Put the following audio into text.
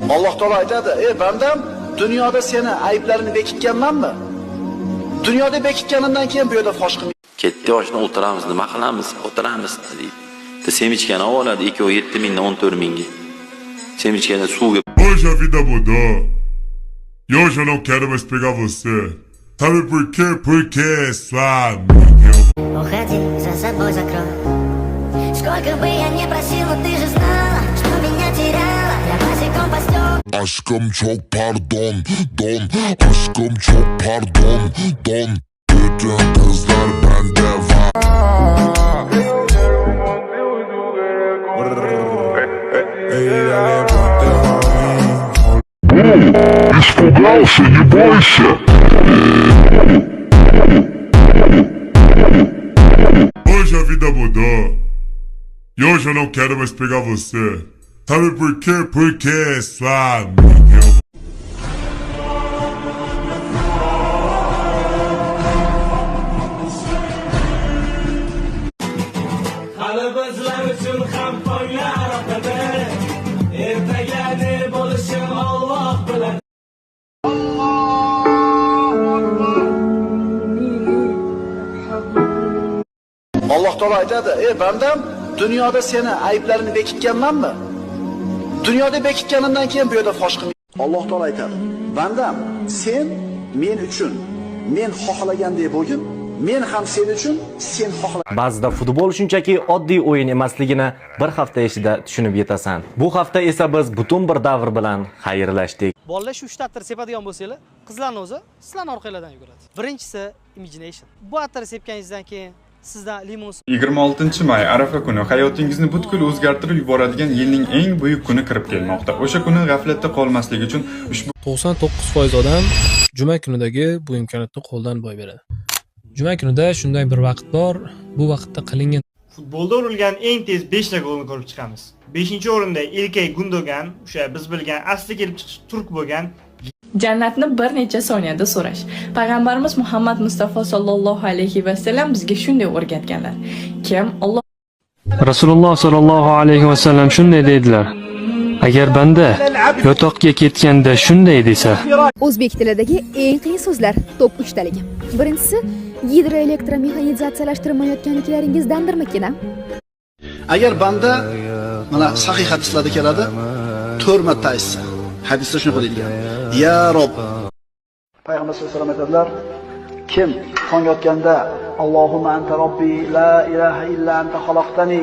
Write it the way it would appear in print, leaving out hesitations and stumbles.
Alloh taolo aytadi: "Ey bandam, dunyoda seni ayblarini bekitganmanmi? Dunyoda bekitganimdan keyin bu yerda fosh qilmayman." Ketdi yoshni o'tiramiz, nima qilamiz? O'tiramiz deydi. Semichkani oladi 7 mingdan 14 mingga. Semichkani suvga. Hoje a vida mudou. E hoje eu não quero mais pegar você. Sabe por quê? Porque é sua amiga. Уходи, за собой закрой. Сколько бы я не просил, но ты же знала, что меня теряла. Я босиком по стёклам. Aşkım çok pardon, don. Aşkım çok pardon, don. Bütün kızlar bende var. Испугался, не бойся. Hoje a vida mudou. E hoje eu não quero mais pegar você. Sabe por quê? Porque é sua amiga. Alloh taolo aytadi: "Ey bandam, dunyoda seni ayblarini bekitganmanmi? Dunyoda bekitganimdan keyin bu yerda fosh qilmayman." Alloh taolo aytadi: "Bandam, sen men uchun, men xohlagandek bo'lgin, men ham sen uchun, sen xohlagan." Ba'zida futbol shunchaki oddiy o'yin emasligini bir hafta ichida tushunib yetasan. Bu hafta esa biz butun bir davr bilan xayrlashdik. Bolalar shu 3 ta attir sepadigan bo'lsanglar, qizlarning o'zi sizlarning orqanglardan yuguradi. Birinchisi imagination. Bu attir sepganingizdan keyin sizdan limon 26-may Arafa kuni hayotingizni butkul o'zgartirib yuboradigan yilning eng buyuk kuni kirib kelmoqda. O'sha kuni g'aflatda qolmaslik uchun ushbu 99% odam juma kunidagi bu imkoniyatni qo'ldan boy beradi. Juma kunida shunday bir vaqt bor, bu vaqtda qilingan futbolda urilgan eng tez 5 ta golni ko'rib chiqamiz. 5-o'rinda Ilkay Gundogan, o'sha biz bilgan asli kelib chiqish turk bo'lgan. Jannatni bir necha soniyada so'rash. Payg'ambarimiz Muhammad Mustafa sallallohu alayhi va sallam bizga shunday o'rgatganlar. Kim Alloh Rasululloh sallallohu alayhi va sallam shunday dedilar. Agar banda yotoqqa ketganda shunday desa. O'zbek tilidagi eng qiyin so'zlar top 3 taligi. Birinchisi gidroelektromexanizatsiyalashtirmayotganliklaringizdandirmikin? Agar banda mana sahih hadislarda keladi, 4 marta aytsa, hadisda shunaqa deyilgan: "Ya Rob." Payg'ambar sollallohu alayhi vasallam aytadilar: "Kim tong yotganda Allohumma anta robbi la ilaha illa anta xalaqtani